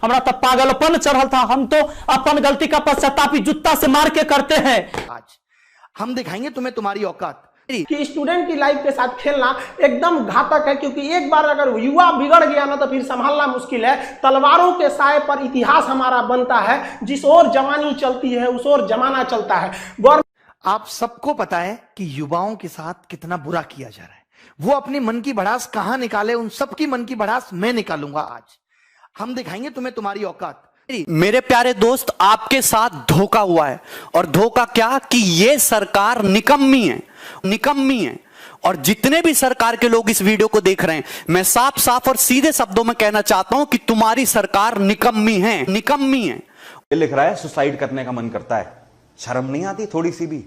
हमारा तब पागलपन चढ़ल था। हम तो अपन गलती का पश्चाताप जूता से मार के करते हैं। आज हम दिखाएंगे तुम्हें तुम्हारी औकात कि स्टूडेंट की लाइफ के साथ खेलना एकदम घातक है, क्योंकि एक बार अगर युवा बिगड़ गया ना तो फिर संभालना मुश्किल है। तलवारों के साए पर इतिहास हमारा बनता है, जिस ओर जवानी चलती है उस ओर जमाना चलता है। आप सबको पता है कि युवाओं के साथ कितना बुरा किया जा रहा है। वो अपनी मन की भड़ास कहां निकाले, उन सबकी मन की भड़ास मैं निकालूंगा। आज हम दिखाएंगे तुम्हें तुम्हारी औकात। मेरे प्यारे दोस्त, आपके साथ धोखा हुआ है। और धोखा क्या कि ये सरकार निकम्मी है। और जितने भी सरकार के लोग इस वीडियो को देख रहे हैं, मैं साफ साफ और सीधे शब्दों में कहना चाहता हूं कि तुम्हारी सरकार निकम्मी है। ये लिख रहा है सुसाइड करने का मन करता है। शर्म नहीं आती थोड़ी सी भी?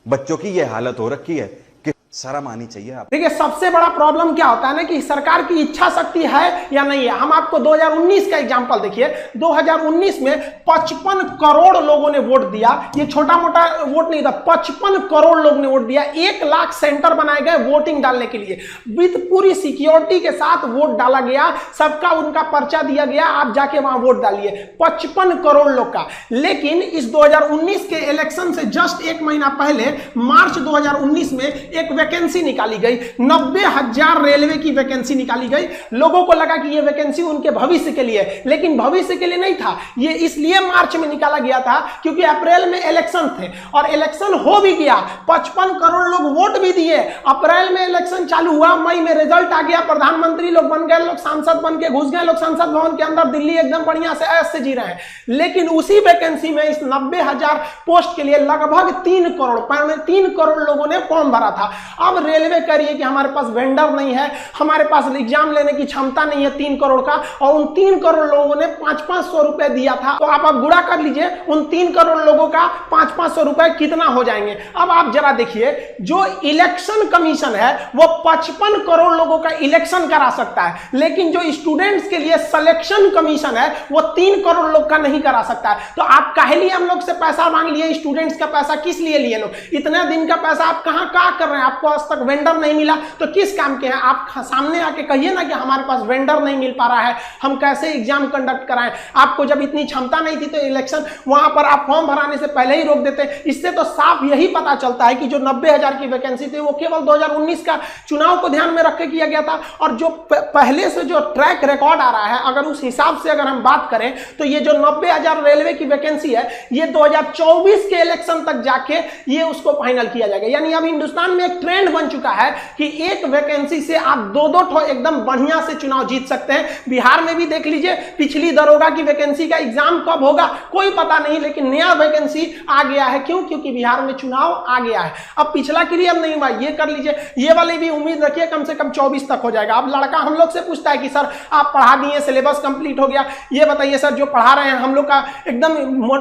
बच्चों की ये हालत हो रखी है कि शर्म आनी चाहिए। आप देखिए, सबसे बड़ा प्रॉब्लम क्या होता है ना कि सरकार की इच्छा शक्ति है या नहीं है। हम आपको 2019 का एग्जांपल देखिए। 2019 में 55 करोड़ लोगों ने वोट दिया। ये छोटा मोटा वोट नहीं था, 55 करोड़ लोगों ने वोट दिया। 1 लाख सेंटर बनाए गए वोटिंग डालने के लिए, विद पूरी सिक्योरिटी के साथ वोट डाला गया। सबका उनका पर्चा दिया गया, आप जाके वहां वोट डालिए। 55 करोड़ लोग का। लेकिन इस 2019 के इलेक्शन से जस्ट 1 महीना पहले मार्च 2019 में एक वैकेंसी निकाली गई। 90,000 रेलवे की वैकेंसी निकाली गई। लोगों को लगा कि यह वैकेंसी उनके भविष्य के लिए, लेकिन भविष्य के लिए नहीं था। यह इसलिए मार्च में निकाला गया था क्योंकि अप्रैल में इलेक्शन थे और इलेक्शन हो भी गया। 55 करोड़ लोग वोट भी दिए। अप्रैल में इलेक्शन चालू हुआ, मई में रिजल्ट आ गया, प्रधानमंत्री लोग बन गए, लोग सांसद बन के घुस गए, लोग संसद भवन के अंदर दिल्ली एकदम बढ़िया से ऐश से जी रहे हैं। लेकिन उसी वैकेंसी में इस 90,000 पोस्ट के लिए लगभग 3 करोड़ लोगों ने फॉर्म भरा था। अब रेलवे कह रही है कि हमारे पास वेंडर नहीं है, हमारे पास एग्जाम लेने की क्षमता नहीं है 3 करोड़ का, और उन 3 करोड़ लोगों ने 500-500 रुपए दिया था। तो आप गुणा कर लीजिए, उन 3 करोड़ लोगों का 500-500 रुपए कितना हो जाएंगे। अब आप जरा देखिए, जो इलेक्शन कमीशन है वो 55 करोड़ लोगों का इलेक्शन करा सकता है, लेकिन जो स्टूडेंट्स के लिए सिलेक्शन कमीशन है वो 3 करोड़ लोग का नहीं करा सकता है। तो आप काहे लिए हम लोग से पैसा मांग लिए? स्टूडेंट्स का पैसा किस लिए लिए लोग? इतने दिन का पैसा आप कहां कर रहे हैं? आपको आज तक वेंडर नहीं मिला तो किस काम के हैं? आप सामने आके कहिए ना कि हमारे पास वेंडर नहीं मिल पा रहा है, हम कैसे एग्जाम कंडक्ट कराएं। आपको जब इतनी क्षमता नहीं थी तो इलेक्शन वहां पर आप फॉर्म भराने से पहले ही रोक देते। इससे तो साफ यही पता चलता है कि जो 90,000 की वैकेंसी थी वो केवल 2019 का चुनाव को ध्यान में रख के किया गया था। और जो पहले से जो ट्रैक रिकॉर्ड आ रहा है, अगर उस हिसाब से अगर हम बात करें तो ये जो 90,000 रेलवे की वैकेंसी है ये 2024 के इलेक्शन तक जाके ये उसको फाइनल किया जाएगा। यानी अब हिंदुस्तान में एक ट्रेंड बन चुका है कि एक वैकेंसी से आप 2-2 एकदम बढ़िया से चुनाव जीत सकते हैं। बिहार में भी देख लीजिए, पिछली दरोगा की वैकेंसी का एग्जाम कब होगा कोई पता नहीं, लेकिन नया वैकेंसी आ गया है। क्यों? क्योंकि बिहार में चुनाव आ गया है। अब पिछला क्लियर नहीं हुआ, ये कर लीजिए। ये वाली भी उम्मीद रखिए कम से कम 24 तक हो जाएगा। अब लड़का हम लोग से पूछता है कि सर आप पढ़ा दिए, सिलेबस कंप्लीट हो गया, ये बताइए सर जो पढ़ा रहे हैं हम लोग का एकदम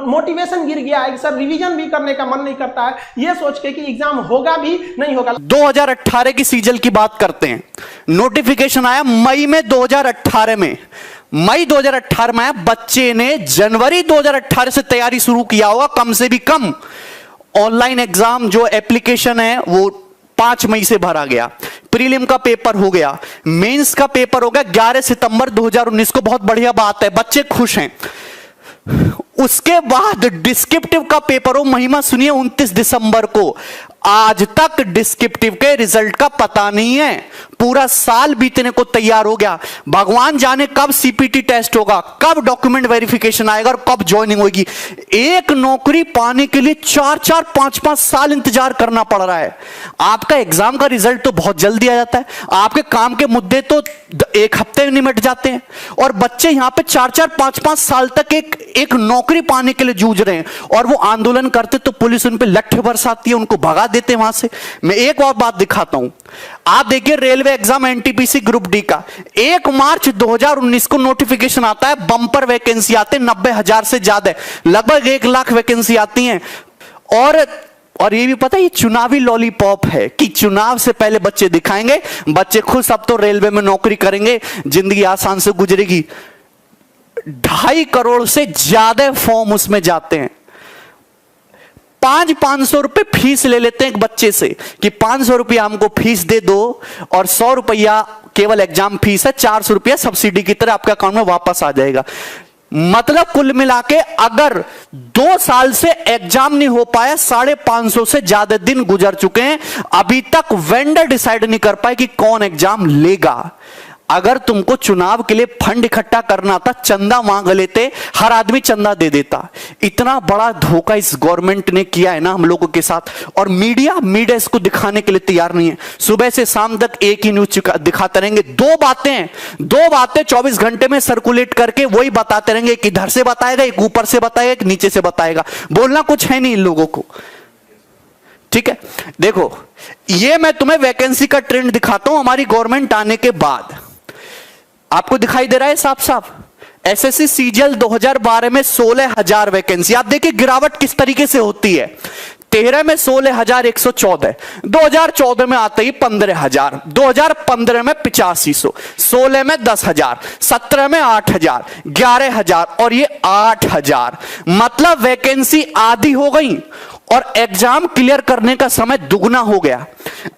मोटिवेशन गिर गया है, सर रिवीजन भी करने का मन नहीं करता है, ये सोच के कि एग्जाम होगा भी नहीं होगा। 2018 की सीजन की बात करते हैं। नोटिफिकेशन आया मई में 2018 में, मई 2018 में आया। बच्चे ने जनवरी 2018 से तैयारी शुरू किया होगा कम से भी कम। ऑनलाइन एग्जाम जो एप्लीकेशन है वो 5 मई से भरा गया। प्रीलिम का पेपर हो गया, मेंस का पेपर हो गया 11 सितंबर 2019 को। बहुत बढ़िया बात है, बच्चे खुश हैं। उसके बाद डिस्क्रिप्टिव का पेपर हो, महिमा सुनिए, 29 दिसंबर को। आज तक डिस्क्रिप्टिव के रिजल्ट का पता नहीं है। पूरा साल बीतने को तैयार हो गया। भगवान जाने कब सीपीटी टेस्ट होगा, कब डॉक्यूमेंट वेरिफिकेशन आएगा और कब ज्वाइनिंग होगी। एक नौकरी पाने के लिए 4-4, 5-5 साल इंतजार करना पड़ रहा है। आपका एग्जाम का रिजल्ट तो बहुत जल्दी आ जाता है, आपके काम के मुद्दे तो 1 हफ्ते में निमट जाते हैं, और बच्चे यहां पे 4-4, 5-5 साल तक एक नौकरी पाने के लिए जूझ रहे हैं। और वो आंदोलन करते तो पुलिस उन पे लट्ठे बरसाती है, उनको भगा देते वहां से। मैं एक और बात दिखाता हूं, आप देखिए railway exam NTPC group D का 1 मार्च 2019 को नोटिफिकेशन आता है। बंपर वैकेंसी आते हैं 90,000 से ज्यादा, लगभग 1 लाख वैकेंसी आती हैं। और ये भी पता है ये चुनावी लॉलीपॉप है कि चुनाव से पहले बच्चे दिखाएंगे, बच्चे खुद सब तो रेलवे में नौकरी करेंगे, जिंदगी आसान से गुजरेगी। 2.5 करोड़ से ज्यादा फॉर्म उसमें जाते हैं। 500 रुपए फीस ले लेते हैं एक बच्चे से कि 500 रुपया हमको फीस दे दो और 100 रुपया केवल एग्जाम फीस है, 400 रुपया सब्सिडी की तरह आपके अकाउंट में वापस आ जाएगा। मतलब कुल मिला के अगर 2 साल से एग्जाम नहीं हो पाया, 550 से ज्यादा दिन गुजर चुके हैं, अभी तक वेंडर डिसाइड नहीं कर पाए कि कौन एग्जाम लेगा। अगर तुमको चुनाव के लिए फंड इकट्ठा करना था, चंदा मांग लेते, हर आदमी चंदा दे देता। इतना बड़ा धोखा इस गवर्नमेंट ने किया है ना हम लोगों के साथ, और मीडिया इसको दिखाने के लिए तैयार नहीं है। सुबह से शाम तक एक ही न्यूज दिखाते रहेंगे, दो बातें 24 घंटे में सर्कुलेट करके वही बताते रहेंगे। एक इधर से बताएगा, एक ऊपर से बताएगा, एक नीचे से बताएगा, बोलना कुछ है नहीं इन लोगों को। ठीक है, देखो ये मैं तुम्हें वैकेंसी का ट्रेंड दिखाता हूं हमारी गवर्नमेंट आने के बाद। आपको दिखाई दे रहा है साफ साफ, एसएससी सीजीएल 2012 में 16,000 वैकेंसी। आप देखिए गिरावट किस तरीके से होती है। 13 में 16,114, 2014 में आते ही 15,000, 2015 में 8500, 16 में 10,000, 17 में 8,000, 11,000 और ये 8,000। मतलब वैकेंसी आधी हो गई और एग्जाम क्लियर करने का समय दुगना हो गया।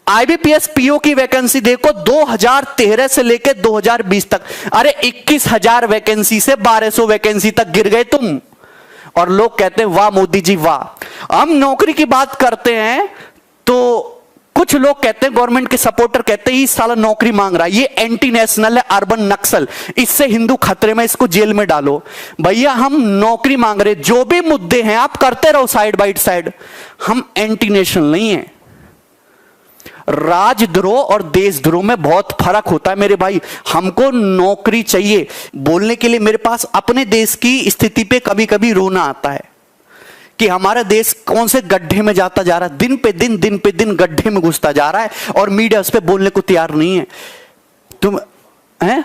आईबीपीएस पीओ की वैकेंसी देखो 2013 से लेकर 2020 तक, अरे 21,000 वैकेंसी से 1,200 वैकेंसी तक गिर गए तुम। और लोग कहते हैं वाह मोदी जी वाह। हम नौकरी की बात करते हैं तो कुछ लोग कहते हैं, गवर्नमेंट के सपोर्टर कहते हैं, इस साल नौकरी मांग रहा है, ये एंटी नेशनल है, अर्बन नक्सल, इससे हिंदू खतरे में, इसको जेल में डालो। भैया हम नौकरी मांग रहे, जो भी मुद्दे हैं आप करते रहो साइड बाय साइड, हम एंटी नेशनल नहीं है। राजद्रोह और देशद्रोह में बहुत फर्क होता है मेरे भाई। हमको नौकरी चाहिए, बोलने के लिए मेरे पास अपने देश की स्थिति पे कभी कभी रोना आता है कि हमारा देश कौन से गड्ढे में जाता जा रहा है, दिन पे दिन गड्ढे में घुसता जा रहा है और मीडिया उस पर बोलने को तैयार नहीं है। तुम हैं,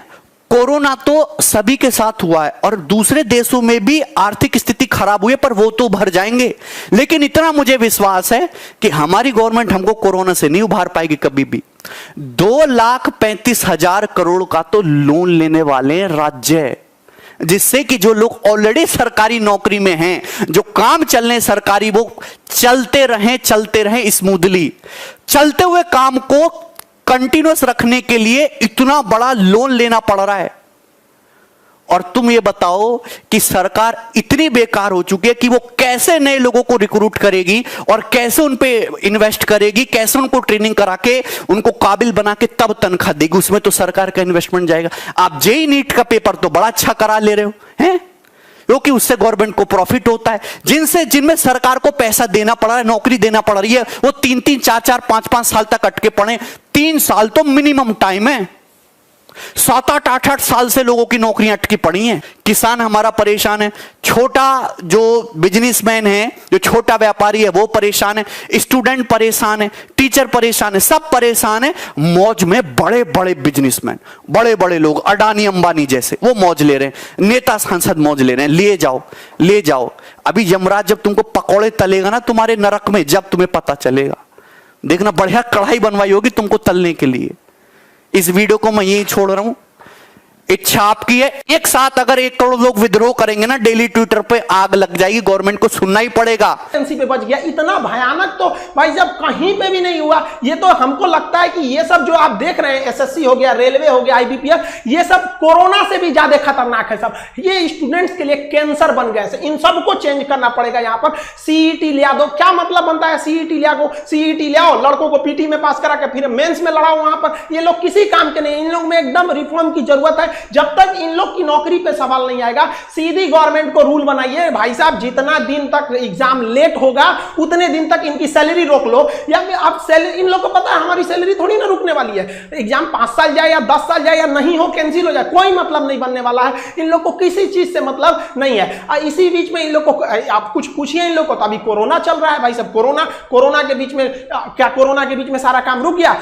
कोरोना तो सभी के साथ हुआ है और दूसरे देशों में भी आर्थिक स्थिति खराब हुई है, पर वो तो उभर जाएंगे। लेकिन इतना मुझे विश्वास है कि हमारी गवर्नमेंट हमको कोरोना से नहीं उभार पाएगी कभी भी। 2,35,000 करोड़ का तो लोन लेने वाले हैं राज्य, जिससे कि जो लोग ऑलरेडी सरकारी नौकरी में हैं, जो काम चलने सरकारी, वो चलते रहें स्मूथली। चलते हुए काम को कंटिन्यूअस रखने के लिए इतना बड़ा लोन लेना पड़ रहा है। और तुम ये बताओ कि सरकार इतनी बेकार हो चुकी है कि वो कैसे नए लोगों को रिक्रूट करेगी और कैसे उन पे इन्वेस्ट करेगी, कैसे उनको ट्रेनिंग करा के उनको काबिल बना के तब तनख्वाह देगी। उसमें तो सरकार का इन्वेस्टमेंट जाएगा। आप जेईई नीट का पेपर तो बड़ा अच्छा करा ले रहे हो हैं, क्योंकि उससे गवर्नमेंट को प्रॉफिट होता है। जिनमें सरकार को पैसा देना पड़ रहा है, नौकरी देना पड़ रही है, वो 3-3, 4-4, 5-5 साल तक अटके पड़े। 3 साल तो मिनिमम टाइम है, 7-8, 8-8 साल से लोगों की नौकरियां अटकी पड़ी हैं। किसान हमारा परेशान है, छोटा जो बिजनेसमैन है, जो छोटा व्यापारी है वो परेशान है, स्टूडेंट परेशान है, टीचर परेशान है, सब परेशान है। मौज में बड़े बड़े बिजनेसमैन, बड़े बड़े लोग, अडानी अंबानी जैसे, वो मौज ले रहे हैं, नेता सांसद मौज ले रहे हैं। ले जाओ। अभी यमराज जब तुमको पकौड़े तलेगा ना तुम्हारे नरक में, जब तुम्हें पता चलेगा, देखना बढ़िया कढ़ाई बनवाई होगी तुमको तलने के लिए। इस वीडियो को मैं यही छोड़ रहा हूं, इच्छा आपकी है। एक साथ अगर 1 करोड़ लोग विद्रोह करेंगे ना, डेली ट्विटर पे आग लग जाएगी, गवर्नमेंट को सुनना ही पड़ेगा। पे बच गया, इतना भयानक तो भाई जब कहीं पे भी नहीं हुआ। ये तो हमको लगता है कि ये सब जो आप देख रहे हैं, एसएससी हो गया, रेलवे हो गया, आईबीपीएस, ये सब कोरोना से भी ज्यादा खतरनाक है। सब ये स्टूडेंट्स के लिए कैंसर बन गए। इन सबको चेंज करना पड़ेगा। यहाँ पर सीईटी लिया दो, क्या मतलब बनता है सीईटी ले आओ, लड़कों को पीटी में पास करा के फिर मेंस में लड़ाओ। वहां पर ये लोग किसी काम के नहीं। इन लोग में एकदम रिफॉर्म की जरूरत है। जब तक इन लोग की नौकरी पे सवाल नहीं आएगा, सीधी गवर्नमेंट को रूल बनाइए, भाई साहब जितना दिन तक एग्जाम लेट होगा उतने दिन तक इनकी सैलरी रोक लो। या आप सैलरी, इन लोग को पता है हमारी सैलरी थोड़ी ना रुकने वाली है। एग्जाम 5 साल जाए या 10 साल जाए या नहीं हो, कैंसिल हो जाए, कोई मतलब नहीं बनने वाला है। इन लोग को किसी चीज से मतलब नहीं है। इसी बीच में इन लोग को आप कुछ पूछिए इन लोग को, तो अभी कोरोना चल रहा है भाई साहब। कोरोना के बीच में क्या, कोरोना के बीच में सारा काम रुक गया?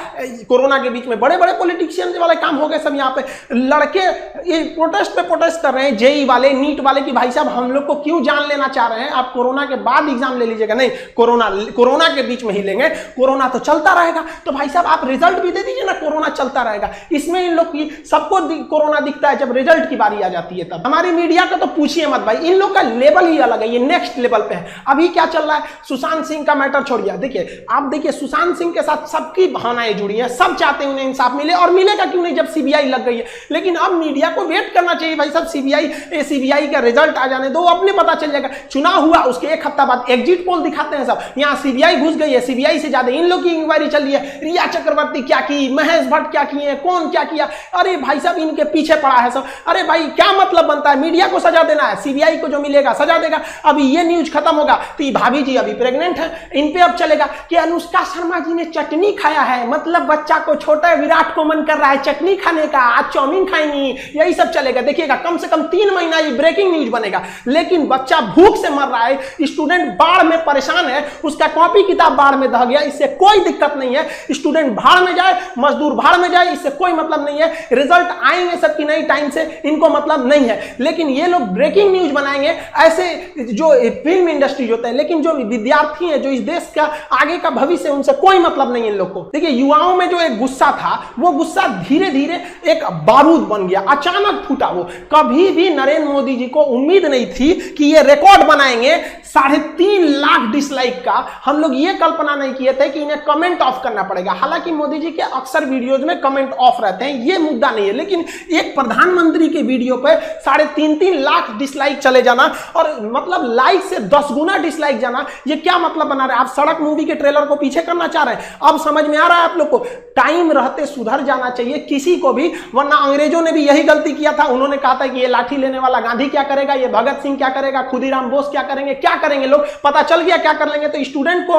कोरोना के बीच में बड़े बड़े पॉलिटिशियन वाले काम हो गए सब। यहाँ पे लड़के ये प्रोटेस्ट पे प्रोटेस्ट कर रहे हैं जेई वाले, नीट वाले कि भाई साहब हम लोग को क्यों जान लेना चाह रहे हैं, आप कोरोना के बाद एग्जाम ले लीजिएगा। नहीं, कोरोना के बीच में ही लेंगे, कोरोना तो चलता रहेगा। तो भाई साहब आप रिजल्ट भी दे दीजिए ना, कोरोना चलता रहेगा। इसमें इन लोग की सबको कोरोना दिखता है, जब रिजल्ट की बारी आ जाती है तब। हमारी मीडिया का तो पूछिए मत भाई, इन लोग का लेवल ही अलग है, ये नेक्स्ट लेवल पे है। अभी क्या चल रहा है, सुशांत सिंह का मैटर छोड़िए, देखिए आप देखिए सुशांत सिंह के साथ सबकी भावनाएं जुड़ी हैं, सब चाहते हैं उन्हें इंसाफ मिले, और मिलेगा क्यों नहीं जब सीबीआई लग गई है। लेकिन अब मीडिया को वेट करना चाहिए भाई साहब, सीबीआई का रिजल्ट आ जाने दो, अपने पता चल जाएगा। चुनाव हुआ उसके एक हफ्ता बाद एग्जिट पोल दिखाते हैं सब, यहाँ सीबीआई घुस गई है, सीबीआई से ज्यादा इन लोग की इंक्वायरी चल रही है, रिया चक्रवर्ती क्या की, महेश भट्ट क्या किए, कौन क्या किया, अरे भाई साहब इनके पीछे पड़ा है सब। अरे भाई क्या मतलब बनता है, मीडिया को सजा देना है, सीबीआई को जो मिलेगा सजा देगा। अभी ये न्यूज खत्म होगा तो ये भाभी जी अभी प्रेग्नेंट है, इन पे अब चलेगा कि अनुष्का शर्मा जी ने चटनी खाया है, मतलब बच्चा को छोटा विराट को मन कर रहा है चटनी खाने का, आज चाउमीन खाएंगी, यही सब चलेगा। देखिएगा कम से कम 3 महीना ये ब्रेकिंग न्यूज बनेगा। लेकिन बच्चा भूख से मर रहा है, स्टूडेंट बाढ़ में परेशान है, उसका कॉपी किताब बाढ़ में दह गया, इससे कोई दिक्कत नहीं है। स्टूडेंट भाड़ में जाए, मजदूर भाड़ में जाए, इससे कोई मतलब नहीं है। रिजल्ट आएंगे सबकी नई टाइम से, इनको मतलब नहीं है। लेकिन ये लोग ब्रेकिंग न्यूज बनाएंगे, ऐसे जो फिल्म इंडस्ट्री होता है, लेकिन जो विद्यार्थी है, जो इस देश का आगे का भविष्य, उनसे कोई मतलब नहीं है इन लोग को। देखिए युवाओं में जो एक गुस्सा था, वो गुस्सा धीरे धीरे एक बारूद बन गया, अचानक फूटा। वो कभी भी नरेंद्र मोदी जी को उम्मीद नहीं थी कि ये रिकॉर्ड बनाएंगे 3.5 लाख डिसलाइक का। हम लोग ये कल्पना नहीं किए थे कि इन्हें कमेंट ऑफ करना पड़ेगा। हालांकि मोदी जी के अक्सर वीडियोज में कमेंट ऑफ रहते हैं, ये मुद्दा नहीं है, लेकिन एक प्रधानमंत्री के वीडियो पर 3.5 लाख डिसलाइक चले जाना, और मतलब लाइक से 10 गुना डिसलाइक जाना, ये क्या मतलब बना रहे हैं आप? सड़क मूवी के ट्रेलर को पीछे करना चाह रहे हैं? अब समझ में आ रहा है आप लोग को, टाइम रहते सुधर जाना चाहिए किसी को भी, वरना अंग्रेजों ने भी यही गलती किया था। उन्होंने कहा था कि ये लाठी लेने वाला गांधी क्या करेगा, ये भगत सिंह क्या करेगा, खुदीराम बोस क्या करेंगे, क्या करेंगे लोग, पता चल गया क्या कर लेंगे। तो स्टूडेंट को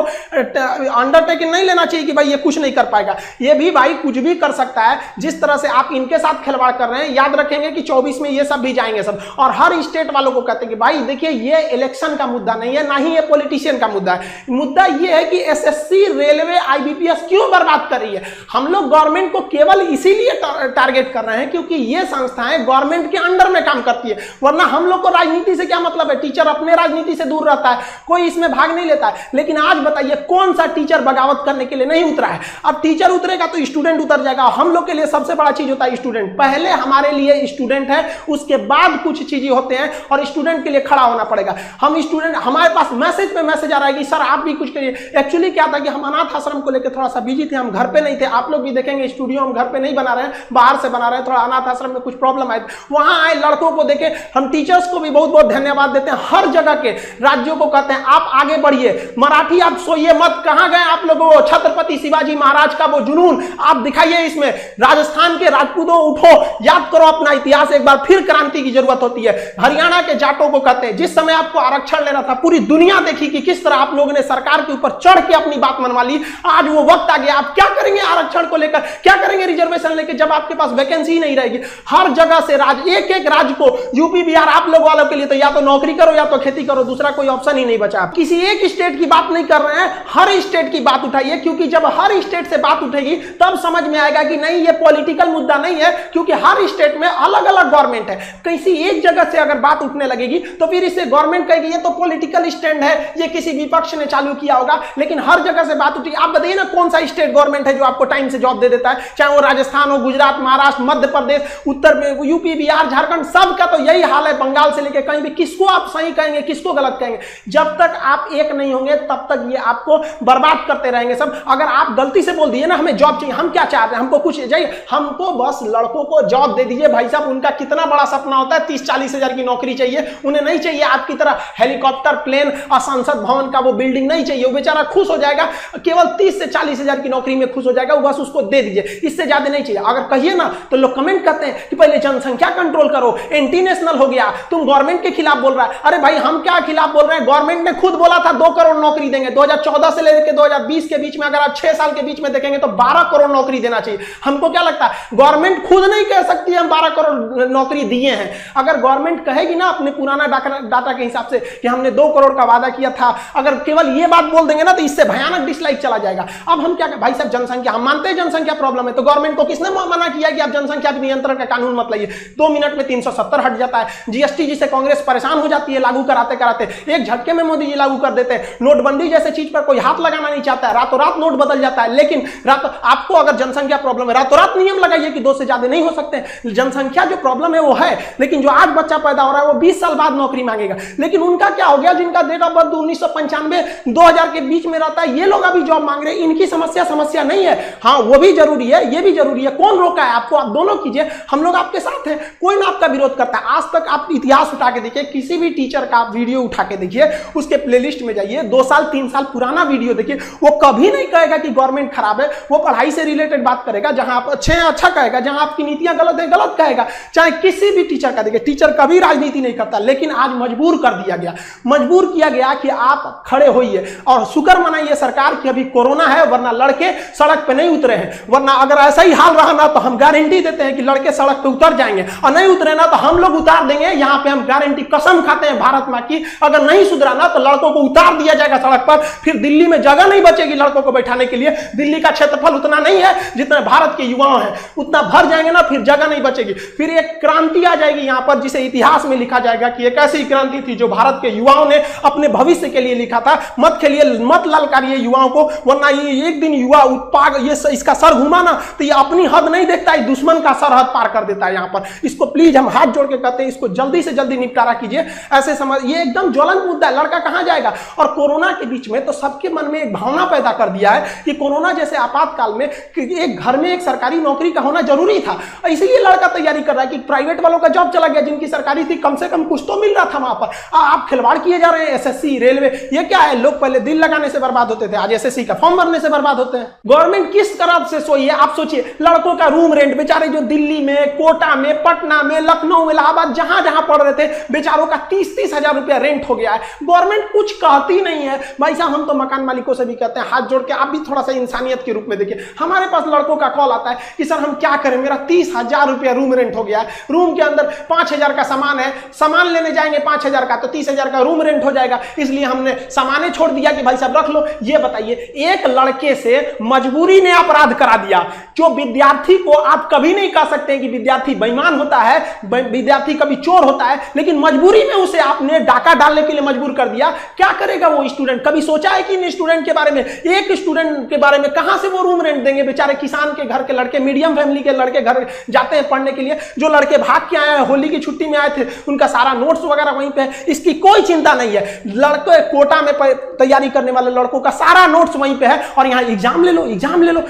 अंडरटेकिंग नहीं लेना चाहिए कि भाई ये कुछ नहीं कर पाएगा, ये भी भाई कुछ भी कर सकता है। जिस तरह से आप इनके साथ खिलवाड़ कर रहे हैं, याद रखेंगे कि 24 में ये सब भी जाएंगे सब। और हर स्टेट वालों को कहते हैं कि भाई देखिए ये इलेक्शन का मुद्दा नहीं है, ना ही ये पॉलिटिशियन का मुद्दा है। मुद्दा ये है कि एसएससी, रेलवे, आईबीपीएस क्यों बर्बाद कर रही है। हम लोग गवर्नमेंट को केवल इसीलिए टारगेट कर रहे हैं क्योंकि ये संस्थाएं गवर्नमेंट के अंडर में काम करती है, वरना हम लोग को राजनीति से क्या मतलब है। टीचर अपने राजनीति से दूर रहता है, कोई इसमें भाग नहीं लेता है। लेकिन आज बताइए कौन सा टीचर बगावत करने के लिए नहीं उतरा है। अब टीचर उतरेगा तो स्टूडेंट उतर जाएगा। हम लोग के लिए सबसे बड़ा चीज होता है स्टूडेंट। पहले हमारे लिए स्टूडेंट है, उसके बाद कुछ चीजें होते हैं, और स्टूडेंट के लिए खड़ा होना पड़ेगा। हम स्टूडेंट, हमारे पास मैसेज पे मैसेज आ रहा है कि सर आप भी कुछ करिए। एक्चुअली क्या था कि हम अनाथ आश्रम को लेकर थोड़ा सा बिजी थे, हम घर पे नहीं थे। आप लोग भी देखेंगे स्टूडियो हम घर पे नहीं बना रहे हैं, बाहर से बना रहे हैं। थोड़ा अनाथ आश्रम में कुछ प्रॉब्लम आए, वहां आए लड़कों को देखे। हम टीचर्स को भी बहुत बहुत धन्यवाद देते हैं, हर जगह के राज्यों को कहते हैं आप आगे बढ़िए। मराठी आप सोइए मत, कहां गए आप लोगों, छत्रपति शिवाजी महाराज का वो जुनून आप दिखाइए इसमें। राजस्थान के राजपूतों उठो, याद करो अपना इतिहास, एक बार फिर क्रांति की जरूरत होती है। हरियाणा के जाटों को कहते हैं, जिस समय आपको आरक्षण लेना था, पूरी दुनिया देखी कि किस तरह आप लोगों ने सरकार के ऊपर चढ़ के अपनी बात मनवा ली। आज वो वक्त आ गया, आप क्या करेंगे आरक्षण को लेकर, क्या करेंगे रिजर्वेशन लेकर, जब आपके पास वैकेंसी ही नहीं रहेगी। हर जगह से एक एक राज्य को, यूपी बिहार आप लोग वालों के लिए तो या तो नौकरी करो या तो खेती करो, दूसरा कोई ऑप्शन ही नहीं बचा। किसी एक स्टेट की बात नहीं कर रहे हैं, हर स्टेट की बात उठाइए, क्योंकि जब हर स्टेट से बात उठेगी तब समझ में आएगा कि नहीं ये पॉलिटिकल मुद्दा नहीं है, क्योंकि हर स्टेट में अलग अलग गवर्नमेंट है। किसी एक जगह से अगर बात उठने लगेगी तो फिर इससे गवर्नमेंट कहेगी ये तो पॉलिटिकल स्टैंड है, ये किसी विपक्ष ने चालू किया होगा। लेकिन हर जगह से बात उठी, आप बताइए ना कौन सा स्टेट गवर्नमेंट है जो आपको टाइम से जॉब दे देता है, चाहे वो राजस्थान हो, गुजरात, महाराष्ट्र, मध्य प्रदेश, उत्तर में यूपी, बिहार, झारखंड, सबका तो यही हाल है। बंगाल से लेकर कहीं भी, किसको आप सही कहेंगे, किसको गलत कहेंगे। जब तक आप एक नहीं होंगे तब तक ये आपको बर्बाद करते रहेंगे सब। अगर आप गलती से बोल दिए ना हमें जॉब चाहिए, हम क्या चाहते हैं, हमको कुछ चाहिए, हमको बस लड़कों को जॉब दे दीजिए। भाई साहब उनका कितना बड़ा सपना होता है, 30-40 हजार की नौकरी चाहिए, उन्हें नहीं चाहिए आपकी तरह हेलीकॉप्टर, प्लेन और संसद भवन का वो बिल्डिंग नहीं चाहिए। वो बेचारा खुश हो जाएगा, केवल 30 से 40 हजार की नौकरी में खुश हो जाएगा, वो बस उसको दे दीजिए, इससे ज्यादा नहीं चाहिए। अगर कहिए ना तो लोग कमेंट करते हैं कि पहले जनसंख्या कंट्रोल करो, एंटी नेशनल हो गया, तुम गवर्नमेंट के खिलाफ बोल रहा है। अरे भाई हम क्या खिलाफ बोल रहे हैं? गवर्नमेंट ने खुद बोला था 2 करोड़ नौकरी देंगे। 2014 से लेकर 2020 के बीच में अगर आप 6 साल के बीच में देखेंगे तो 12 करोड़ नौकरी देना चाहिए। हमको क्या लगता है, गवर्नमेंट खुद नहीं कह सकती हम 12 करोड़ नौकरी दिए हैं। अगर गवर्नमेंट कहेगी ना अपने पुराना डाटा के हिसाब से कि हमने 2 करोड़ का वादा किया था, अगर केवल ये बात बोल देंगे ना तो इससे भयानक डिसलाइक चला जाएगा। अब हम क्या, भाई साहब जनसंख्या, हम मानते हैं जनसंख्या प्रॉब्लम है, तो गवर्नमेंट को किसने मना किया कि आप जनसंख्या नियंत्रण का कानून मत लाइए? 2 मिनट में 370 हट जाता है। जीएसटी जिसे कांग्रेस परेशान हो जाती है लागू कराते कराते, एक झटके में मोदी जी लागू कर देते हैं। नोटबंदी जैसे चीज पर कोई हाथ लगाना नहीं चाहता है, रातों रात नोट बदल जाता है। लेकिन आपको अगर जनसंख्या प्रॉब्लम है, रातों रात नियम लगाइए कि 2 से ज्यादा नहीं हो सकते। जनसंख्या जो प्रॉब्लम है वो है, लेकिन जो आज बच्चा पैदा हो रहा है वो 20 साल बाद नौकरी मांगेगा। लेकिन उनका क्या हो गया, जिनका डेट ऑफ बर्थ 1995 2000 के बीच में रहता है, ये लोग अभी जॉब मांग रहे हैं। इनकी समस्या नहीं है। हाँ, वो भी जरूरी है, ये भी जरूरी है। कौन रोका है आपको? आप दोनों कीजिए, हम लोग आपके साथ हैं, कोई ना आपका विरोध करता है। आज तक आप इतिहास उठा के देखिए, किसी भी टीचर का आप वीडियो उठा के देखिए, उसके प्लेलिस्ट में जाइए, 2 साल 3 साल पुराना वीडियो देखिए, वो कभी नहीं कहेगा कि गवर्नमेंट खराब है। वो पढ़ाई से रिलेटेड बात करेगा, जहां आप अच्छे हैं अच्छा कहेगा, जहां आपकी नीतियां गलत है गलत कहेगा। चाहे किसी भी टीचर का देखिए, टीचर कभी राजनीति नहीं करता, लेकिन आज मजबूर कर दिया गया, मजबूर किया गया कि आप खड़े होइए। और शुक्र मनाइए सरकार की अभी कोरोना है, वरना लड़के सड़क पे नहीं उतरे हैं। वरना अगर ऐसा ही हाल रहा ना तो हम गारंटी देते हैं कि लड़के सड़क पे उतर जाएंगे, और नहीं उतरे ना तो हम लोग उतार देंगे। यहां पे हम गारंटी, कसम खाते हैं भारत मां की, अगर नहीं सुधरा ना तो लड़कों को उतार दिया जाएगा सड़क पर। फिर दिल्ली में जगह नहीं बचेगी लड़कों को बैठाने के लिए। दिल्ली का क्षेत्रफल उतना नहीं है जितना भारत के युवाओं हैं, उतना भर जाएंगे ना, फिर जगह नहीं बचेगी। फिर एक क्रांति आ जाएगी यहां पर, जिसे इतिहास में लिखा जाएगा कि एक ऐसी क्रांति थी जो भारत के युवाओं ने अपने भविष्य के लिए लिखा था। मत खेलिए, मत ललकारिए युवाओं को, वरना ये एक दिन युवा उत्पाद ये इसका सर घुमा ना तो ये अपनी हद नहीं देखता है, दुश्मन का सरहद पार कर देता है यहां पर। इसको प्लीज हम हाथ जोड़ के कहते हैं, इसको जल्दी से जल्दी निपटारा कीजिए। ऐसे समझ, ये एकदम ज्वलंत मुद्दा है, लड़का कहां जाएगा? और कोरोना के बीच में तो सबके मन में एक भावना पैदा कर दिया है कि कोरोना जैसे आपातकाल में एक घर में एक सरकारी नौकरी का होना जरूरी था। इसलिए लड़का तैयारी कर रहा है कि प्राइवेट वालों का जॉब चला गया, जिनकी सरकारी थी कम से कम कुछ तो मिल रहा था वहां पर। आप खिलवाड़ किए जा रहे हैं। एसएससी, रेलवे, ये क्या है? लोग पहले दिल लगाने से बर्बाद होते थे, आज एसएससी का फॉर्म भरने से बर्बाद होते हैं। गवर्नमेंट किस तरह से सोई है आप सोचिए। लड़कों का रूम रेंट, बेचारे जो दिल्ली में, कोटा में, पटना में, लखनऊ, इलाहाबाद, जहां जहां पढ़ रहे थे, बेचारों का 30-30 हजार रुपया रेंट हो गया है। गवर्नमेंट कुछ कहती नहीं है। भाई साहब, हम तो मकान मालिकों से भी कहते हैं, हाथ जोड़ के आप भी थोड़ा सा इंसानियत के रूप में देखिए। हमारे पास लड़कों का कॉल आता है कि सर हम क्या करें, मेरा 30,000 रुपया रूम रेंट हो गया है। रूम के अंदर 5,000 का सामान है, सामान लेने जाएंगे 5,000 का, तो 30,000 का रूम रेंट हो जाएगा। इसलिए हमने सामाने छोड़ दिया कि भाई साहब रख लो। ये बताइए, एक लड़के से मजबूरी ने अपराध करा दिया। जो विद्यार्थी को आप कभी नहीं कह सकते कि विद्यार्थी बेईमान होता है, विद्यार्थी कभी चोर होता है, लेकिन मजबूरी में उसे आपने डाका डालने के लिए मजबूर कर दिया। क्या करेगा वो स्टूडेंट? कभी सोचा है कि इन स्टूडेंट के बारे में? एक स्टूडेंट के बारे में कहां से वो रूम रेंट देंगे? बेचारे किसान के घर के लड़के, मीडियम फैमिली के लड़के घर जाते हैं पढ़ने के लिए। जो लड़के भाग के आए हैं, होली की छुट्टी में आए थे, उनका सारा नोट्स वगैरह वहीं पे है, इसकी कोई चिंता नहीं है। लड़के कोटा में तैयारी करने वाले लड़कों का सारा नोट्स वहीं पे है, और यहाँ एग्जाम ले लो, एग्जाम ले लो।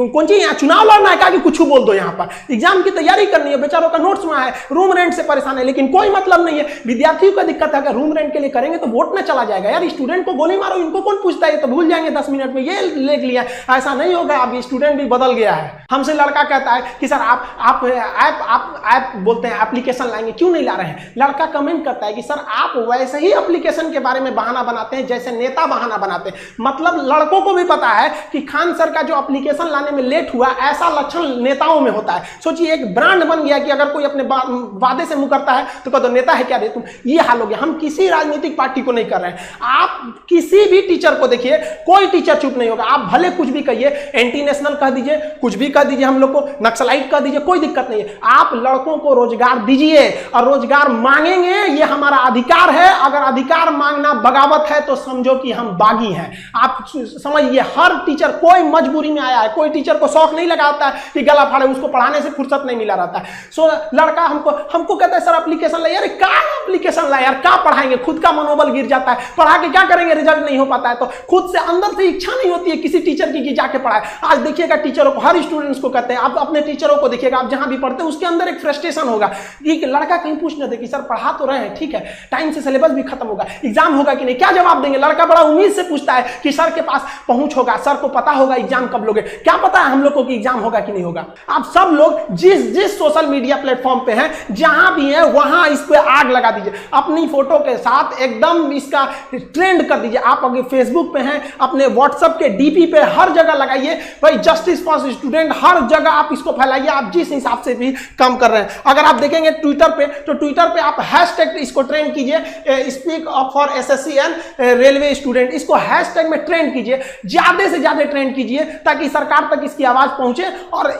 कौन सी यहाँ चुनाव लड़ना है कि कुछ बोल दो? यहाँ पर एग्जाम की तैयारी करनी है, बेचारों का नोट्स वहां है, रूम रेंट से परेशान है, लेकिन कोई मतलब नहीं है। विद्यार्थियों का दिक्कत है, अगर रूम रेंट के लिए करेंगे तो वोट ना चला जाएगा। यार स्टूडेंट को गोली मारो, इनको कौन पूछता है? तो भूल जाएंगे 10 मिनट में, ये ले लिया। ऐसा नहीं होगा, अब स्टूडेंट भी बदल गया है। हमसे लड़का कहता है कि सर आप ऐप बोलते हैं एप्लीकेशन लाएंगे, क्यों नहीं ला रहे हैं? लड़का कमेंट करता है कि सर आप वैसे ही एप्लीकेशन के बारे में बहाना बनाते हैं जैसे नेता बहाना बनाते हैं। मतलब लड़कों को भी पता है कि खान सर का जो एप्लीकेशन लाने में लेट हुआ, ऐसा लक्षण नेताओं में होता है। सोचिए, एक ब्रांड बन गया कि अगर कोई अपने वादे से मुकरता है तो कहते नेता है क्या रे तुम। ये हाल हो गया। हम किसी राजनीतिक पार्टी को नहीं कर रहे हैं। आप किसी भी टीचर को देखिए, कोई टीचर चुप नहीं होगा। आप भले कुछ भी कहिए, एंटी नेशनल कह दीजिए, कुछ भी कह दीजिए, हम लोग को नक्सलाइट कह दीजिए, कोई दिक्कत नहीं है। आप लड़कों को रोजगार दीजिए और रोजगार मांगेंगे, ये हमारा अधिकार है। अगर अधिकार मांगना बगावत है तो समझो कि हम बागी हैं। आप समझिए, हर टीचर, कोई मजबूरी में आया है, कोई टीचर को शौक नहीं लगाता है कि गला फाड़े, उसको पढ़ाने से फुर्सत नहीं मिला रहता है। सो लड़का हमको कहता है सर एप्लीकेशन लाइए। अरे क्या एप्लीकेशन लाए यार, क्या पढ़ाएंगे? खुद का मनोबल गिर जाता है, पढ़ा के क्या करेंगे? रिजल्ट नहीं हो पाता है तो खुद से अंदर से इच्छा नहीं होती है किसी टीचर की कि जाके पढ़ाए। आज देखिएगा टीचरों को, हर स्टूडेंट्स को कहते हैं, आप अपने टीचरों को देखिएगा, आप जहां भी पढ़ते हैं उसके अंदर एक फ्रस्ट्रेशन होगा कि लड़का कहीं पूछ न दे कि सर पढ़ा तो रहे हैं, ठीक है, टाइम से सिलेबस भी खत्म होगा, एग्जाम होगा कि नहीं, क्या जवाब देंगे? लड़का बड़ा उम्मीद से पूछता है कि सर के पास पहुंच होगा, सर को पता होगा एग्जाम कब लोगे। क्या पता है हम लोग को कि एग्जाम होगा कि नहीं होगा? आप सब लोग जिस सोशल मीडिया प्लेटफॉर्म पे हैं, जहां भी है वहां इस पे आग लगा दीजिए। अपनी फोटो के साथ एकदम इसका ट्रेंड कर दीजिए। आप अगर फेसबुक पे हैं, अपने व्हाट्सएप के डीपी पे हर जगह लगाइए भाई जस्टिस फॉर स्टूडेंट, हर जगह आप इसको फैलाइए। आप जिस हिसाब से भी काम कर रहे हैं, अगर आप देखेंगे ट्विटर पे, तो ट्विटर पे आप हैशटैग इसको ट्रेंड कीजिए, speak up for SSC and railway student, इसको हैशटैग में ट्रेंड कीजिए, ज्यादा से ज्यादा ट्रेंड कीजिए ताकि सरकार तक इसकी आवाज पहुंचे। और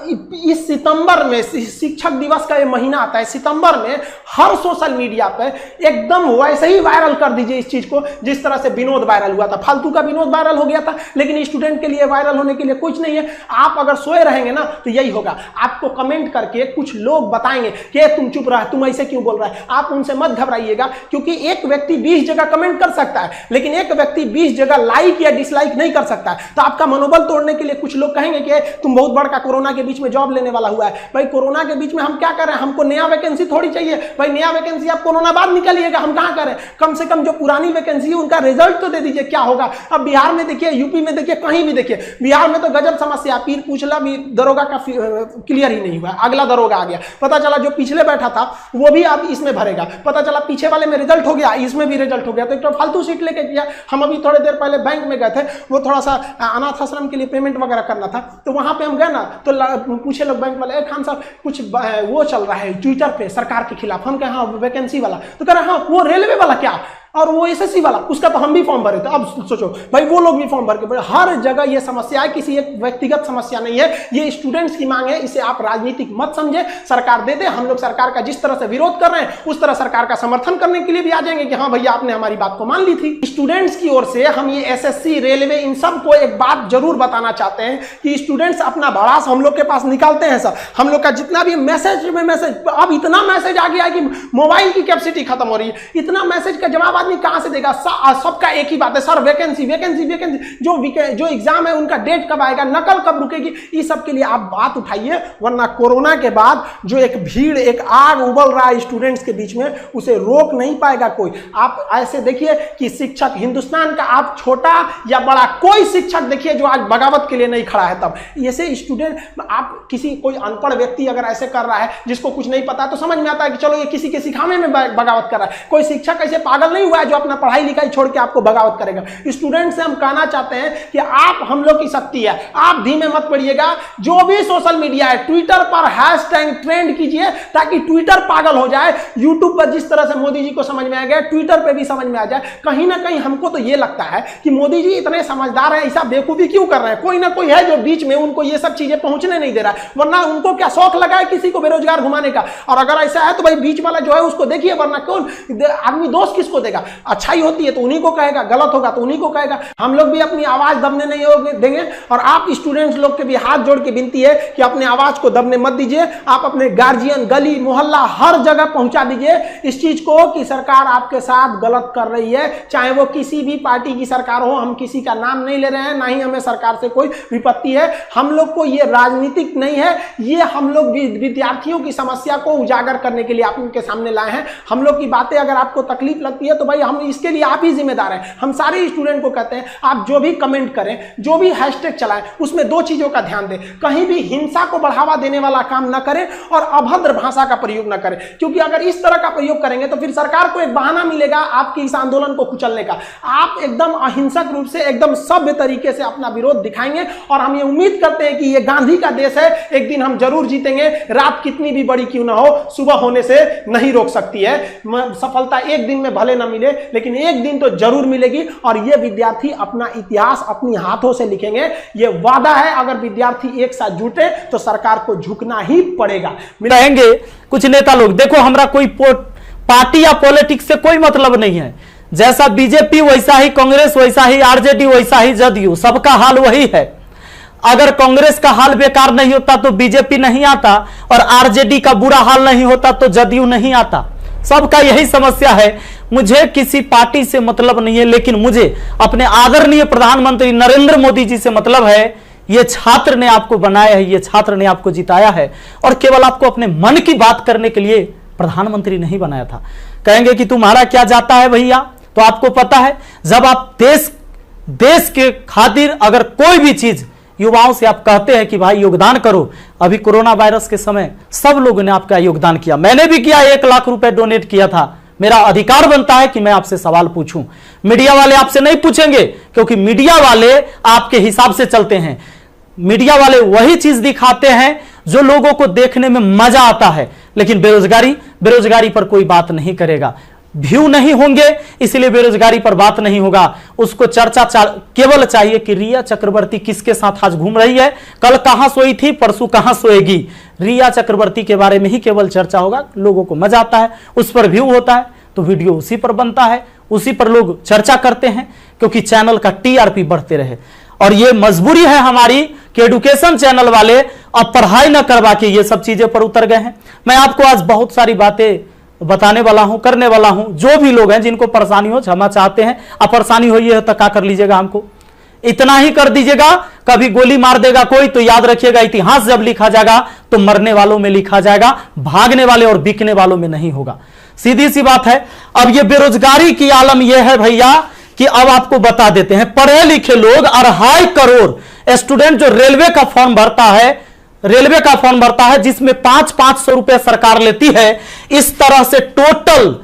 इस सितंबर में शिक्षक दिवस का ये महीना आता है, सितंबर में हर सोशल मीडिया पे एकदम वैसे ही वायरल कर दीजिए इस चीज को जिस तरह से विनोद वायरल हुआ था। फालतू का विनोद वायरल हो गया था, लेकिन स्टूडेंट के लिए वायरल होने के लिए कुछ नहीं है। आप अगर सोए रहेंगे ना तो यही होगा, आपको कमेंट करके कुछ लोग बताएंगे कि तुम चुप रहा, तुम ऐसे क्यों बोल रहा है। आप उनसे मत घबराइएगा, क्योंकि एक व्यक्ति 20 जगह कमेंट कर सकता है, लेकिन एक व्यक्ति 20 जगह लाइक या डिसलाइक नहीं कर सकता है। तो आपका मनोबल तोड़ने के लिए कुछ लोग कहेंगे कि तुम बहुत बड़का कोरोना के बीच में जॉब लेने वाला हुआ है। भाई कोरोना के बीच में हम क्या कर रहे हैं, हमको नया वैकेंसी थोड़ी चाहिए भाई, नया वैकेंसी आप कोरोना बाद निकालिएगा, हम कहां करें। कम से कम जो पुरानी वैकेंसी है उनका रिजल्ट तो दे दीजिए, क्या होगा। अब बिहार में देखिए, यूपी में देखिए, कहीं भी देखिए, बिहार में तो गजब समस्या, पीर पूछला भी दरोगा का क्लियर ही नहीं हुआ, अगला दरोगा आ गया। पता चला जो पिछले बैठा था वो भी अब इसमें भरेगा, पता चला पीछे वाले में रिजल्ट हो गया, इसमें भी रिजल्ट हो गया। तो एक तो फालतू सीट लेके किया। हम अभी थोड़ी देर पहले बैंक में गए थे, वो थोड़ा सा अनाथ आश्रम के लिए पेमेंट वगैरह करना था, तो वहां पे हम गए ना तो पूछे लोग बैंक वाले, खान साहब कुछ वो चल रहा है ट्विटर पे सरकार के खिलाफ। हम कहे हाँ वैकेंसी वाला, तो कह रहे हाँ वो रेलवे वाला क्या और वो एसएससी वाला, उसका तो हम भी फॉर्म भरे थे। अब सोचो भाई वो लोग भी फॉर्म भर के, हर जगह ये समस्या है, किसी एक व्यक्तिगत समस्या नहीं है, ये स्टूडेंट्स की मांग है। इसे आप राजनीतिक मत समझे, सरकार दे दे। हम लोग सरकार का जिस तरह से विरोध कर रहे हैं उस तरह सरकार का समर्थन करने के लिए भी आ जाएंगे कि हाँ भैया आपने हमारी बात को मान ली थी। स्टूडेंट्स की ओर से हम ये एसएससी, रेलवे, इन सब को एक बात जरूर बताना चाहते हैं कि स्टूडेंट्स अपना भड़ास हम लोग के पास निकालते हैं। सर हम लोग का जितना भी मैसेज में मैसेज, अब इतना मैसेज आ गया है कि मोबाइल की कैपेसिटी खत्म हो रही है। इतना मैसेज का जवाब आदमी कहां से देगा। सबका एक ही बात है, सर वैकेंसी वैकेंसी वैकेंसी, जो एग्जाम है उनका डेट कब आएगा, नकल कब रुकेगी, इस सब के लिए आप बात उठाइए। वरना कोरोना के बाद जो एक भीड़, एक आग उबल रहा है स्टूडेंट्स के बीच में, उसे रोक नहीं पाएगा कोई। आप ऐसे देखिए कि शिक्षक हिंदुस्तान का, आप छोटा या बड़ा, कोई शिक्षक देखिए जो आज बगावत के लिए नहीं खड़ा है। तब ऐसे स्टूडेंट, आप किसी कोई अनपढ़ व्यक्ति अगर ऐसे कर रहा है जिसको कुछ नहीं पता है तो समझ में आता है कि चलो ये किसी के सिखाने में बगावत कर रहा है। कोई शिक्षक ऐसे पागल नहीं हुआ है जो अपना पढ़ाई लिखाई छोड़ के आपको बगावत करेगा। स्टूडेंट से हम कहना चाहते हैं कि आप हम लोग की शक्ति है, आप धीमे मत पड़िएगा। जो भी सोशल मीडिया है, ट्विटर पर हैशटैग ट्रेंड कीजिए ताकि ट्विटर पागल हो जाए। यूट्यूब पर जिस तरह से मोदी जी को समझ में आ गया, ट्विटर पर भी समझ में आ जाए। कहीं ना कहीं हमको तो ये लगता है कि मोदी जी इतने समझदार हैं, ऐसा बेवकूफी क्यों कर रहे हैं। कोई ना कोई है जो बीच में उनको ये सब चीजें पहुंचने नहीं दे रहा है, वरना उनको क्या शौक लगा है किसी को बेरोजगार घुमाने का। और अगर ऐसा है तो भाई बीच वाला जो है उसको देखिए, वरना कौन आदमी दोष किसको देगा। अच्छाई होती है तो उन्हीं को कहेगा, गलत होगा तो उन्हीं को कहेगा। हम लोग भी अपनी आवाज दबने नहीं देंगे। और आप स्टूडेंट्स लोग के भी हाथ जोड़ के विनती है कि अपने आवाज को दबने मत दीजिए। आप अपने गार्जियन, गली मोहल्ला, हर जगह पहुंचा दीजिए इस चीज को कि सरकार आपके साथ गलत कर रही है, चाहे वो किसी भी पार्टी की सरकार हो। हम किसी का नाम नहीं ले रहे हैं, ना ही हमें सरकार से कोई विपत्ति है। हम लोग को ये राजनीतिक नहीं है, ये हम लोग विद्यार्थियों की समस्या को उजागर करने के लिए आप उनके सामने लाए हैं। हम लोग की बातें अगर आपको तकलीफ लगती है तो भाई हम इसके लिए आप ही जिम्मेदार हैं। हम सारे स्टूडेंट को कहते हैं आप जो भी कमेंट करें, जो भी हैशटैग चलाएं, उसमें दो चीजों का ध्यान दें। कहीं भी हिंसा को बढ़ावा देने वाला काम ना करें और अभद्र भाषा का प्रयोग ना करें, क्योंकि अगर इस तरह का प्रयोग करेंगे तो फिर सरकार को एक बहाना मिलेगा आपके इस आंदोलन को कुचलने का। आप एकदम अहिंसक रूप से, एकदम सभ्य तरीके से अपना विरोध दिखाएंगे और हम ये उम्मीद करते हैं कि ये गांधी का देश है, एक दिन हम जरूर जीतेंगे। रात कितनी भी बड़ी क्यों ना हो, सुबह होने से नहीं रोक सकती है। सफलता एक दिन में भले ना मिले, लेकिन एक दिन तो जरूर मिलेगी। और ये विद्यार्थी अपना इतिहास अपनी हाथों से लिखेंगे, ये वादा है। अगर विद्यार्थी एक साथ जुटे तो सरकार को झुकना ही पड़ेगा। रहेंगे कुछ नेता लोग, देखो हमारा कोई पार्टी या पॉलिटिक्स से कोई मतलब नहीं है। जैसा बीजेपी वैसा ही कांग्रेस, वैसा ही आरजेडी, वैसा ही जदयू, सबका हाल वही है। अगर कांग्रेस का हाल बेकार नहीं होता तो बीजेपी नहीं आता, और आरजेडी का बुरा हाल नहीं होता तो जदयू नहीं आता। सबका यही समस्या है। मुझे किसी पार्टी से मतलब नहीं है, लेकिन मुझे अपने आदरणीय प्रधानमंत्री नरेंद्र मोदी जी से मतलब है। ये छात्र ने आपको बनाया है, ये छात्र ने आपको जिताया है, और केवल आपको अपने मन की बात करने के लिए प्रधानमंत्री नहीं बनाया था। कहेंगे कि तुम्हारा क्या जाता है भैया, तो आपको पता है जब आप देश के खातिर अगर कोई भी चीज युवाओं से आप कहते हैं कि भाई योगदान करो, अभी कोरोना वायरस के समय सब लोगों ने आपका योगदान किया। मैंने भी किया, 1 लाख रुपए डोनेट किया था मेरा अधिकार बनता है कि मैं आपसे सवाल पूछूं। मीडिया वाले आपसे नहीं पूछेंगे, क्योंकि मीडिया वाले आपके हिसाब से चलते हैं। मीडिया वाले वही चीज दिखाते हैं जो लोगों को देखने में मजा आता है, लेकिन बेरोजगारी पर कोई बात नहीं करेगा। व्यू नहीं होंगे, इसलिए बेरोजगारी पर बात नहीं होगा। उसको चर्चा केवल चाहिए कि रिया चक्रवर्ती किसके साथ आज घूम रही है, कल कहां सोई थी, परसों कहां सोएगी। रिया चक्रवर्ती के बारे में ही केवल चर्चा होगा। लोगों को मजा आता है, उस पर व्यू होता है, तो वीडियो उसी पर बनता है, उसी पर लोग चर्चा करते हैं, क्योंकि चैनल का टीआरपी बढ़ते रहे। और ये मजबूरी है हमारी कि एडुकेशन चैनल वाले अब पढ़ाई न करवा के ये सब चीजें पर उतर गए हैं। मैं आपको आज बहुत सारी बातें बताने वाला हूं, करने वाला हूं। जो भी लोग हैं जिनको परेशानी हो, क्षमा चाहते हैं। अब परेशानी हुई है तो क्या कर लीजिएगा, हमको इतना ही कर दीजिएगा। कभी गोली मार देगा कोई तो याद रखिएगा, इतिहास जब लिखा जाएगा तो मरने वालों में लिखा जाएगा, भागने वाले और बिकने वालों में नहीं होगा। सीधी सी बात है। अब ये बेरोजगारी की आलम यह है भैया कि अब आपको बता देते हैं, पढ़े लिखे लोग 2.5 करोड़ स्टूडेंट जो रेलवे का फॉर्म भरता है, जिसमें 500 रुपए सरकार लेती है। इस तरह से टोटल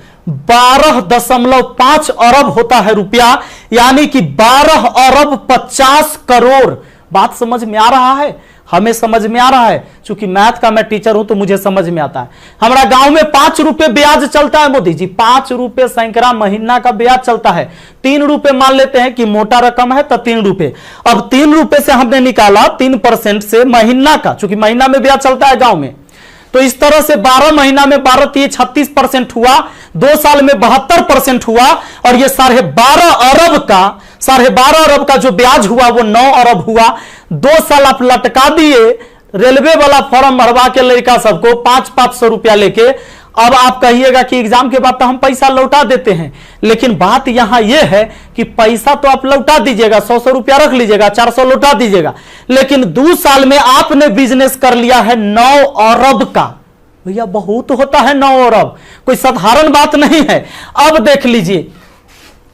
12.5 अरब होता है रुपया, यानी कि 12 अरब 50 करोड़। बात समझ में आ रहा है? हमें समझ में आ रहा है, क्योंकि मैथ का मैं टीचर हूं तो मुझे समझ में आता है। हमारा गांव में 5 रुपए ब्याज चलता है मोदी जी, 5 रुपए सैकड़ा महीना का ब्याज चलता है। 3 रुपए मान लेते हैं कि मोटा रकम है तो 3 रुपए। अब 3 रुपए से हमने निकाला 3% से महीना का, क्योंकि महीना में ब्याज चलता है गांव में। तो इस तरह से 12 महीना में 12 36% हुआ, 2 साल में 72% हुआ, और ये 12.5 अरब का जो ब्याज हुआ वो 9 अरब हुआ। 2 साल आप लटका दिए रेलवे वाला फॉर्म भरवा के लड़का सबको 500 रुपया लेके। अब आप कहिएगा कि एग्जाम के बाद तो हम पैसा लौटा देते हैं, लेकिन बात यहां यह है कि पैसा तो आप लौटा दीजिएगा, 100 रुपया रख लीजिएगा, 400 लौटा दीजिएगा, लेकिन 2 साल में आपने बिजनेस कर लिया है 9 अरब का। भैया बहुत होता है 9 अरब, कोई साधारण बात नहीं है। अब देख लीजिए,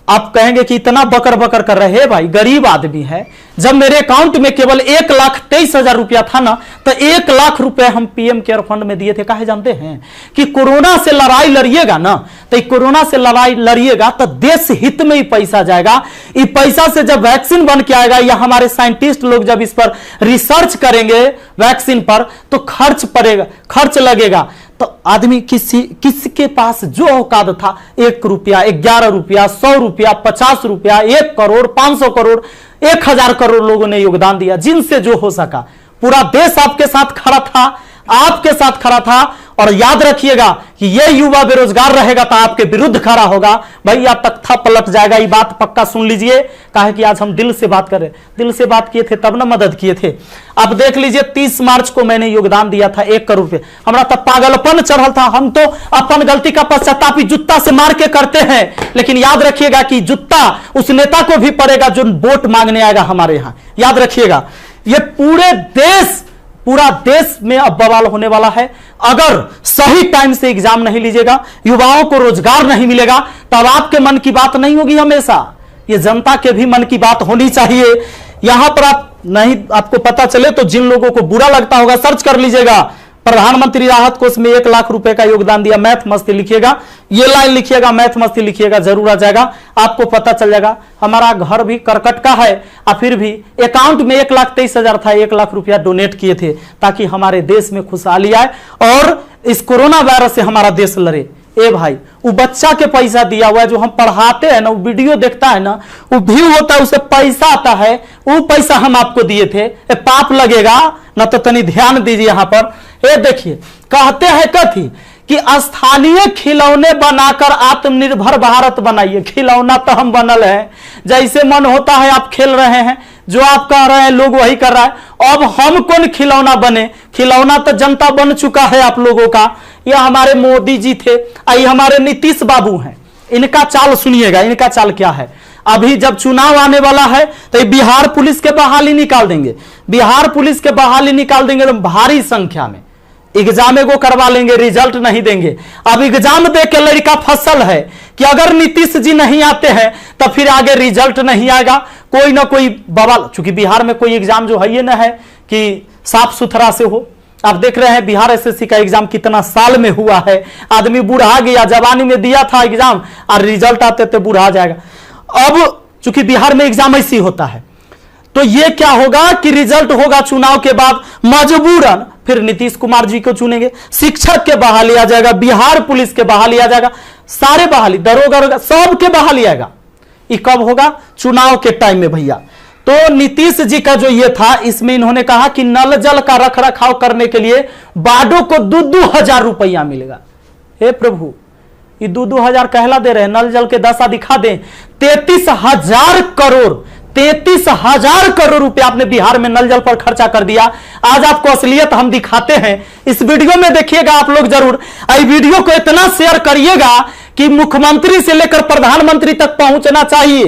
आप कहेंगे कि इतना बकर बकर कर रहे हैं, भाई गरीब आदमी है। जब मेरे अकाउंट में केवल 1,23,000 रुपया था ना, तो 1 लाख रुपए हम पीएम केयर फंड में दिए थे। काहे जानते हैं कि कोरोना से लड़ाई लड़िएगा ना, तो कोरोना से लड़ाई लड़िएगा तो देश हित में ही पैसा जाएगा। ये पैसा से जब वैक्सीन बन के आएगा, या हमारे साइंटिस्ट लोग जब इस पर रिसर्च करेंगे वैक्सीन पर, तो खर्च लगेगा। तो आदमी किसके पास जो औकात था, 1 रुपया, 11 रुपया, 100 रुपया, 50 रुपया, 1 करोड़, 500 करोड़, 1000 करोड़ लोगों ने योगदान दिया, जिनसे जो हो सका। पूरा देश आपके साथ खड़ा था, और याद रखिएगा कि ये युवा बेरोजगार रहेगा तो आपके विरुद्ध खड़ा होगा। भैया तख्ता पलट जाएगा, ये बात पक्का सुन लीजिए। कहा कि आज हम दिल से बात कर रहे, दिल से बात किए थे तब ना मदद किए थे। अब देख लीजिए, 30 मार्च को मैंने योगदान दिया था 1 करोड़ रुपए। हमारा तब पागलपन चढ़ल था, हम तो अपन गलती का पश्चाताप जूता से मार के करते हैं, लेकिन याद रखिएगा कि जूता उस नेता को भी पड़ेगा जो वोट मांगने आएगा हमारे यहां। याद रखिएगा, ये पूरा देश में अब बवाल होने वाला है। अगर सही टाइम से एग्जाम नहीं लीजिएगा, युवाओं को रोजगार नहीं मिलेगा, तब आपके मन की बात नहीं होगी। हमेशा ये जनता के भी मन की बात होनी चाहिए। यहां पर आपको पता चले तो जिन लोगों को बुरा लगता होगा, सर्च कर लीजिएगा, प्रधानमंत्री राहत कोष में 1 लाख रुपए का योगदान दिया। मैथ मस्ती लिखिएगा, ये लाइन लिखिएगा, मैथ मस्ती लिखिएगा, जरूर आ जाएगा, आपको पता चल जाएगा। हमारा घर भी करकट का है, और फिर भी अकाउंट में 1,23,000 था, 1 लाख रुपया डोनेट किए थे, ताकि हमारे देश में खुशहाली आए और इस कोरोना वायरस से हमारा देश लड़े। ए भाई, वो बच्चा के पैसा दिया हुआ है, जो हम पढ़ाते हैं ना, वो वीडियो देखता है ना, वो व्यू होता है, उसे पैसा आता है, वो पैसा हम आपको दिए थे। पाप लगेगा ना, तो तनी ध्यान दीजिए यहां पर। ये देखिए, कहते हैं कथी कि स्थानीय खिलौने बनाकर आत्मनिर्भर भारत बनाइए। खिलौना तो हम बनल है, जैसे मन होता है आप खेल रहे हैं, जो आप कह रहे हैं लोग वही कर रहा है। अब हम कौन खिलौना बने? खिलौना तो जनता बन चुका है आप लोगों का। यह हमारे मोदी जी थे, ये हमारे नीतीश बाबू हैं। इनका चाल सुनिएगा, इनका चाल क्या है। अभी जब चुनाव आने वाला है तो बिहार पुलिस के बहाली निकाल देंगे, बिहार पुलिस के बहाली निकाल देंगे तो भारी संख्या में एग्जाम को करवा लेंगे, रिजल्ट नहीं देंगे। अब एग्जाम दे के लड़का फसल है कि अगर नीतीश जी नहीं आते हैं तो फिर आगे रिजल्ट नहीं आएगा, कोई ना कोई बवाल। चूंकि बिहार में कोई एग्जाम जो है ये ना है कि साफ सुथरा से हो, आप देख रहे हैं बिहार एसएससी का एग्जाम कितना साल में हुआ है, आदमी बूढ़ा गया, जवानी में दिया था एग्जाम और रिजल्ट आते थे बूढ़ा जाएगा। अब चूंकि बिहार में एग्जाम ऐसी होता है, तो ये क्या होगा कि रिजल्ट होगा चुनाव के बाद मजबूरन फिर नीतीश कुमार जी को चुनेंगे, शिक्षक के बहाली आ जाएगा, बिहार पुलिस के बहाली आ जाएगा, सारे बहाली, दरोगा सबके बहाली आएगा। ये कब होगा? चुनाव के टाइम में भैया। तो नीतीश जी का जो ये था, इसमें इन्होंने कहा कि नल जल का रख रखाव करने के लिए वार्डों को 2,000 रुपया मिलेगा। हे प्रभु, ये 2,000 कहला दे रहे हैं, नल जल के दशा दिखा दें। 33,000 करोड़ 33,000 करोड़ रुपए आपने बिहार में नल जल पर खर्चा कर दिया। आज आपको असलियत हम दिखाते हैं, इस वीडियो में देखिएगा आप लोग जरूर। इस वीडियो को इतना शेयर करिएगा कि मुख्यमंत्री से लेकर प्रधानमंत्री तक पहुंचना चाहिए,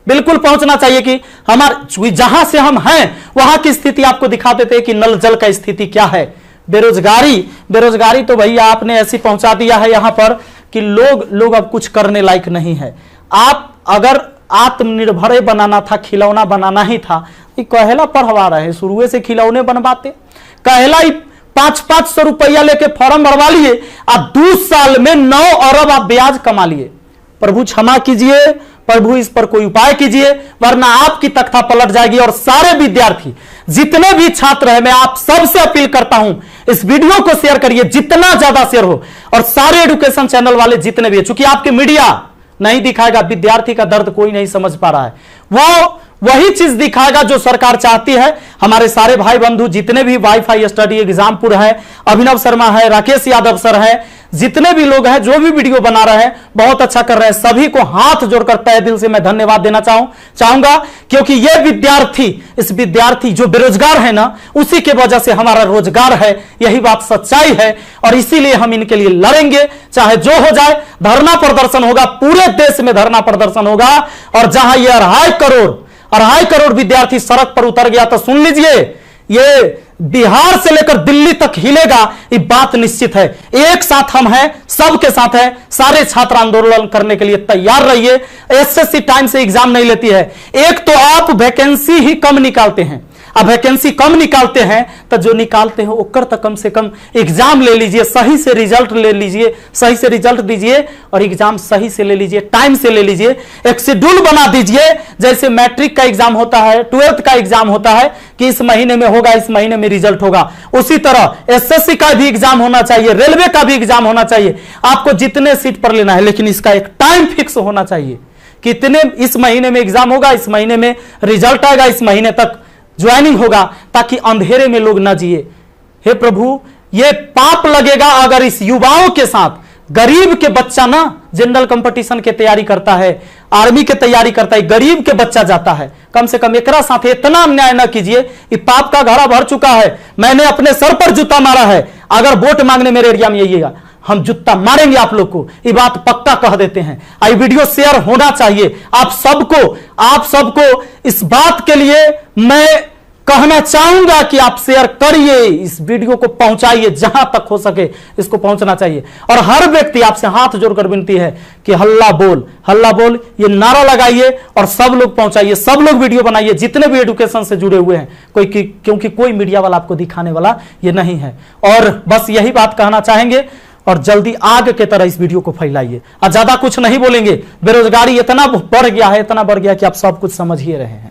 बिल्कुल पहुंचना चाहिए कि हमारे जहां से हम हैं वहां की स्थिति आपको दिखा देते हैं कि नल जल का स्थिति क्या है। बेरोजगारी तो भैया आपने ऐसी पहुंचा दिया है यहां पर कि लोग अब कुछ करने लायक नहीं है। आप अगर आत्मनिर्भर बनाना था, खिलौना बनाना ही था, ये कहला पढ़वा रहे, शुरू से खिलौने बनवाते। कहला 500 रुपया लेके फॉर्म भरवा लिए, आप 2 साल में 9 अरब आप ब्याज कमा लिए। प्रभु क्षमा कीजिए, प्रभु इस पर कोई उपाय कीजिए, वरना आपकी तख्ता पलट जाएगी। और सारे विद्यार्थी, जितने भी छात्र हैं, मैं आप सबसे अपील करता हूं, इस वीडियो को शेयर करिए, जितना ज्यादा शेयर हो। और सारे एजुकेशन चैनल वाले जितने भी है, चूंकि आपके मीडिया नहीं दिखाएगा, विद्यार्थी का दर्द कोई नहीं समझ पा रहा है, वो वही चीज दिखाएगा जो सरकार चाहती है। हमारे सारे भाई बंधु जितने भी वाईफाई स्टडी एग्जामपुर है, अभिनव शर्मा है, राकेश यादव सर है, जितने भी लोग हैं जो भी वीडियो बना रहे हैं बहुत अच्छा कर रहे हैं, सभी को हाथ जोड़कर तहे दिल से मैं धन्यवाद देना चाहूंगा। क्योंकि ये विद्यार्थी जो बेरोजगार है ना, उसी के वजह से हमारा रोजगार है, यही बात सच्चाई है। और इसीलिए हम इनके लिए लड़ेंगे, चाहे जो हो जाए। धरना प्रदर्शन होगा, पूरे देश में धरना प्रदर्शन होगा। और जहां ये 2.5 करोड़ विद्यार्थी सड़क पर उतर गया, तो सुन लीजिए, ये बिहार से लेकर दिल्ली तक हिलेगा, ये बात निश्चित है। एक साथ हम हैं, सबके साथ हैं। सारे छात्र आंदोलन करने के लिए तैयार रहिए। एसएससी टाइम से एग्जाम नहीं लेती है। एक तो आप वैकेंसी ही कम निकालते हैं, अब वैकेंसी कम निकालते हैं तो जो निकालते हैं ओकर तक कम से कम एग्जाम ले लीजिए, सही से रिजल्ट ले लीजिए, सही से रिजल्ट दीजिए और एग्जाम सही से ले लीजिए, टाइम से ले लीजिए। एक शेड्यूल बना दीजिए, जैसे मैट्रिक का एग्जाम होता है, 12th का एग्जाम होता है कि इस महीने में होगा, इस महीने में रिजल्ट होगा। उसी तरह एसएससी का भी एग्जाम होना चाहिए, रेलवे का भी एग्जाम होना चाहिए। आपको जितने सीट पर लेना है, लेकिन इसका एक टाइम फिक्स होना चाहिए। कितने इस महीने में एग्जाम होगा, इस महीने में रिजल्ट आएगा, इस महीने तक ज्वाइनिंग होगा, ताकि अंधेरे में लोग ना जिए। हे प्रभु, ये पाप लगेगा अगर इस युवाओं के साथ गरीब के बच्चा ना जनरल कंपटीशन के तैयारी करता है, आर्मी के तैयारी करता है, गरीब के बच्चा जाता है। कम से कम एकरा साथ इतना अन्याय ना कीजिए। ये पाप का घड़ा भर चुका है। मैंने अपने सर पर जूता मारा है। अगर वोट मांगने मेरे एरिया में आइएगा, हम जूता मारेंगे आप लोग को, ये बात पक्का कह देते हैं। आई वीडियो शेयर होना चाहिए। आप सबको इस बात के लिए मैं कहना चाहूंगा कि आप शेयर करिए, इस वीडियो को पहुंचाइए, जहां तक हो सके इसको पहुंचना चाहिए। और हर व्यक्ति आपसे हाथ जोड़कर विनती है कि हल्ला बोल ये नारा लगाइए और सब लोग पहुंचाइए, सब लोग वीडियो बनाइए, जितने भी एजुकेशन से जुड़े हुए हैं। क्योंकि कोई मीडिया वाला आपको दिखाने वाला ये नहीं है। और बस यही बात कहना चाहेंगे और जल्दी आग के तरह इस वीडियो को फैलाइए। और ज्यादा कुछ नहीं बोलेंगे। बेरोजगारी इतना बढ़ गया है कि आप सब कुछ समझ ही रहे हैं।